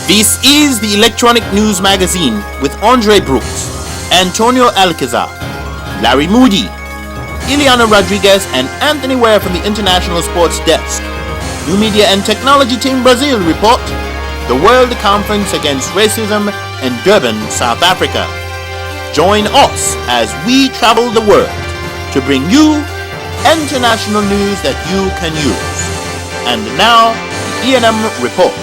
This is the Electronic News Magazine with Andre Brooks, Antonio Alcazar, Larry Moody, Ileana Rodriguez, and Anthony Ware from the International Sports Desk. New Media and Technology Team Brazil report the World Conference Against Racism in Durban, South Africa. Join us as we travel the world to bring you international news that you can use. And now, the E&M report.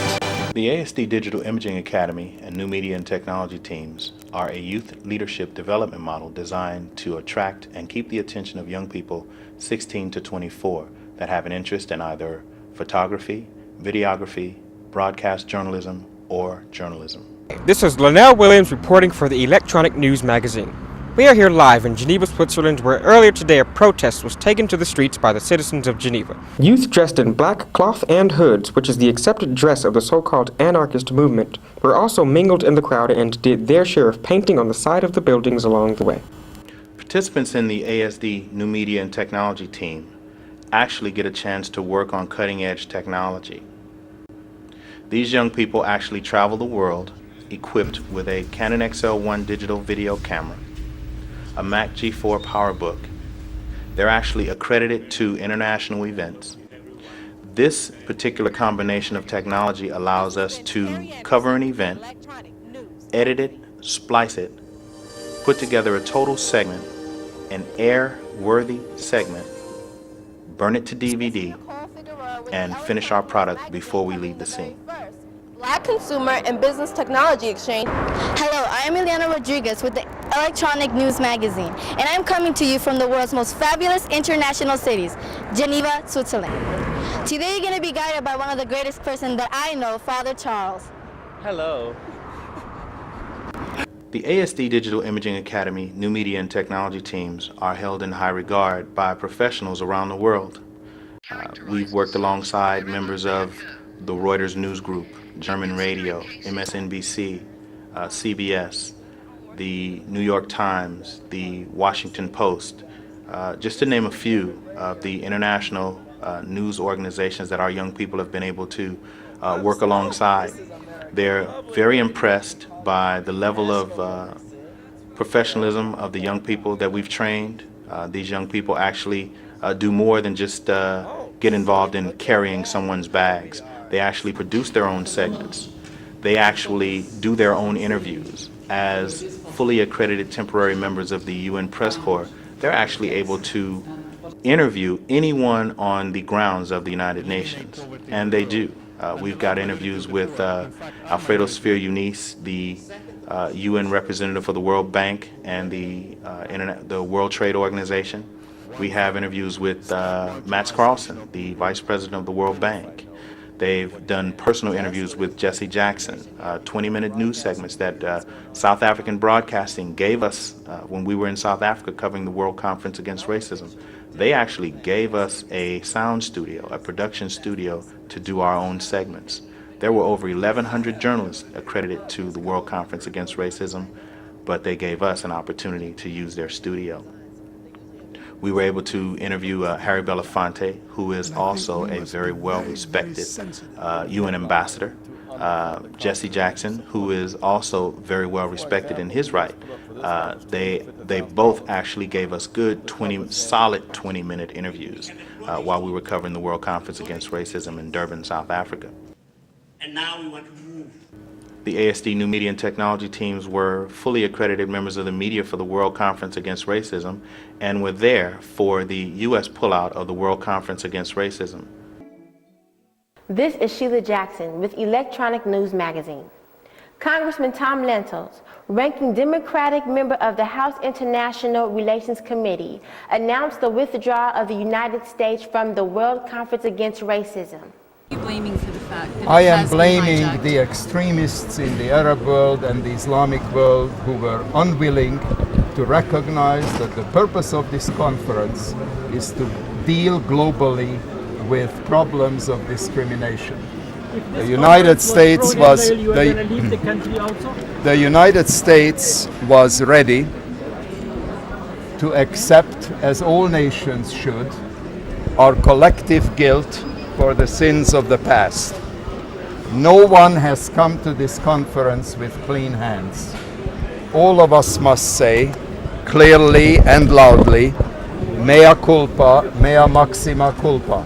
The ASD Digital Imaging Academy and New Media and Technology Teams are a youth leadership development model designed to attract and keep the attention of young people 16 to 24 that have an interest in either photography, videography, broadcast journalism, or journalism. This is Linnell Williams reporting for the Electronic News Magazine. We are here live in Geneva, Switzerland, where earlier today a protest was taken to the streets by the citizens of Geneva. Youth dressed in black cloth and hoods, which is the accepted dress of the so-called anarchist movement, were also mingled in the crowd and did their share of painting on the side of the buildings along the way. Participants in the ASD New Media and Technology Team actually get a chance to work on cutting-edge technology. These young people actually travel the world equipped with a Canon XL1 digital video camera, a Mac G4 PowerBook. They're actually accredited to international events. This particular combination of technology allows us to cover an event, edit it, splice it, put together a total segment, an air-worthy segment, burn it to DVD, and finish our product before we leave the scene. Black Consumer and Business Technology Exchange. Hello, I am Ileana Rodriguez with the Electronic News Magazine, and I'm coming to you from the world's most fabulous international cities, Geneva, Switzerland. Today you're going to be guided by one of the greatest person that I know, Father Charles. Hello. The ASD Digital Imaging Academy New Media and Technology Teams are held in high regard by professionals around the world. We've worked alongside members of the Reuters News Group, German Radio, MSNBC, CBS, the New York Times, the Washington Post, just to name a few of the international news organizations that our young people have been able to work alongside. They're very impressed by the level of professionalism of the young people that we've trained. These young people actually do more than just get involved in carrying someone's bags. They actually produce their own segments. They actually do their own interviews. As fully accredited temporary members of the UN Press Corps, they're actually able to interview anyone on the grounds of the United Nations, and they do. We've got interviews with Alfredo Sphere-Eunice, the UN representative for the World Bank and the World Trade Organization. We have interviews with Mats Carlson, the Vice President of the World Bank. They've done personal interviews with Jesse Jackson, 20-minute news segments that South African Broadcasting gave us when we were in South Africa covering the World Conference Against Racism. They actually gave us a sound studio, a production studio, to do our own segments. There were over 1,100 journalists accredited to the World Conference Against Racism, but they gave us an opportunity to use their studio. We were able to interview Harry Belafonte, who is also a very well-respected UN ambassador. Jesse Jackson, who is also very well-respected in his right. They both actually gave us good solid 20-minute interviews while we were covering the World Conference Against Racism in Durban, South Africa. And now we want to move. The ASD New Media and Technology Teams were fully accredited members of the media for the World Conference Against Racism and were there for the U.S. pullout of the World Conference Against Racism. This is Sheila Jackson with Electronic News Magazine. Congressman Tom Lantos, ranking Democratic member of the House International Relations Committee, announced the withdrawal of the United States from the World Conference Against Racism. I am blaming the extremists in the Arab world and the Islamic world who were unwilling to recognize that the purpose of this conference is to deal globally with problems of discrimination. The United States was ready to accept, as all nations should, our collective guilt for the sins of the past. No one has come to this conference with clean hands. All of us must say, clearly and loudly, mea culpa, mea maxima culpa.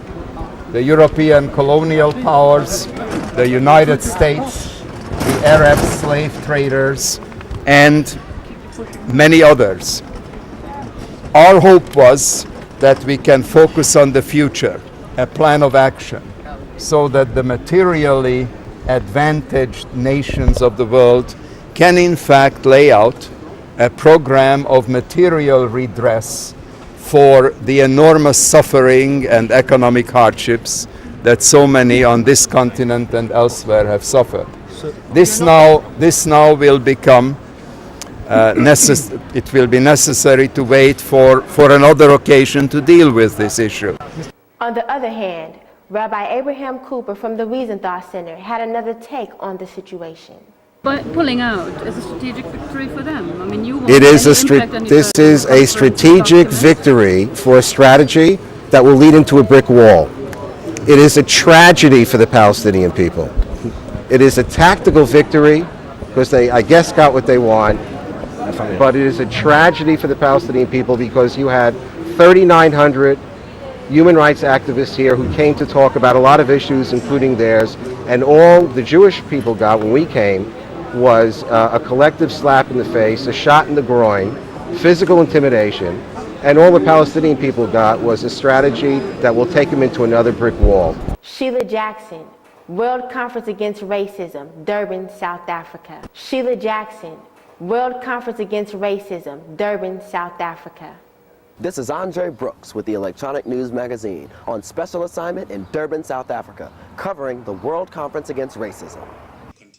The European colonial powers, the United States, the Arab slave traders, and many others. Our hope was that we can focus on the future, a plan of action, so that the materially advantaged nations of the world can in fact lay out a program of material redress for the enormous suffering and economic hardships that so many on this continent and elsewhere have suffered. This now will become it will be necessary to wait for another occasion to deal with this issue. On the other hand, Rabbi Abraham Cooper from the Wiesenthal Center had another take on the situation. But pulling out is a strategic victory for them. I mean, you won't this is a strategic victory for a strategy that will lead into a brick wall. It is a tragedy for the Palestinian people. It is a tactical victory because they, I guess, got what they want. But it is a tragedy for the Palestinian people because you had 3,900 human rights activists here who came to talk about a lot of issues, including theirs, and all the Jewish people got when we came was a collective slap in the face, a shot in the groin, physical intimidation, and all the Palestinian people got was a strategy that will take them into another brick wall. Sheila Jackson, World Conference Against Racism, Durban, South Africa. Sheila Jackson, World Conference Against Racism, Durban, South Africa. This is Andre Brooks with the Electronic News Magazine on special assignment in Durban, South Africa, covering the World Conference Against Racism.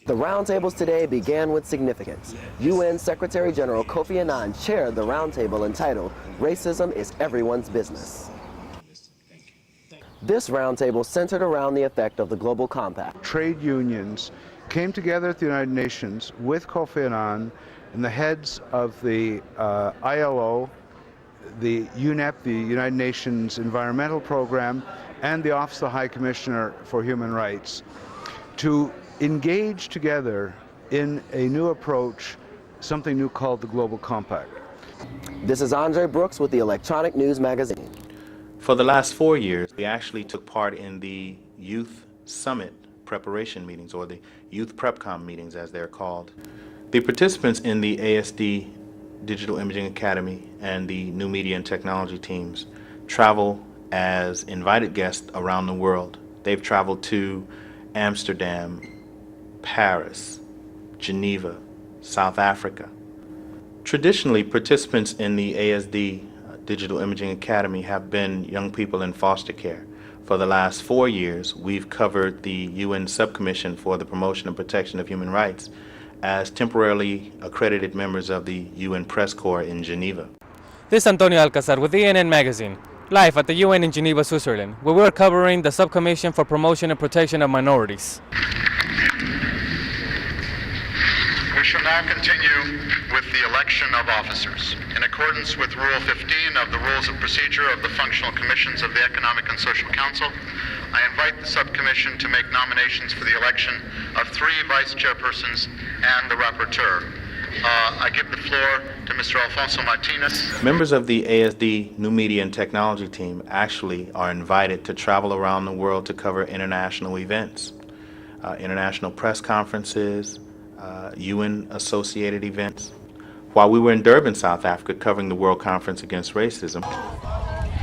The roundtables today began with significance. UN Secretary General Kofi Annan chaired the roundtable entitled Racism is Everyone's Business. This roundtable centered around the effect of the Global Compact. Trade unions came together at the United Nations with Kofi Annan and the heads of the ILO, the UNEP, the United Nations Environmental Program, and the Office of the High Commissioner for Human Rights to engage together in a new approach, something new called the Global Compact. This is Andre Brooks with the Electronic News Magazine. For the last 4 years, we actually took part in the Youth Summit preparation meetings, or the Youth PrepCom meetings as they're called. The participants in the ASD Digital Imaging Academy and the New Media and Technology teams travel as invited guests around the world. They've traveled to Amsterdam, Paris, Geneva, South Africa. Traditionally, participants in the ASD Digital Imaging Academy have been young people in foster care. For the last 4 years, we've covered the UN Subcommission for the Promotion and Protection of Human Rights as temporarily accredited members of the UN Press Corps in Geneva. This is Antonio Alcazar with ENN Magazine, live at the UN in Geneva, Switzerland, where we're covering the Subcommission for Promotion and Protection of Minorities. We shall now continue with the election of officers. In accordance with Rule 15 of the Rules of Procedure of the Functional Commissions of the Economic and Social Council, I invite the subcommission to make nominations for the election of 3 vice chairpersons and the rapporteur. I give the floor to Mr. Alfonso Martinez. Members of the ASD New Media and Technology team actually are invited to travel around the world to cover international events, international press conferences, UN associated events. While we were in Durban, South Africa, covering the World Conference Against Racism,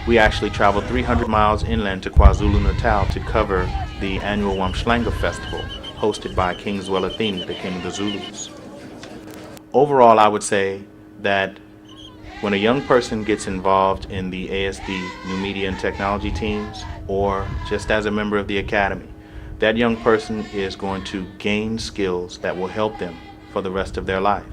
we actually traveled 300 miles inland to KwaZulu-Natal to cover the annual Wamhlanga Festival, hosted by King Zwelithini, the King of the Zulus. Overall, I would say that when a young person gets involved in the ASD New Media and Technology teams, or just as a member of the Academy, that young person is going to gain skills that will help them for the rest of their life.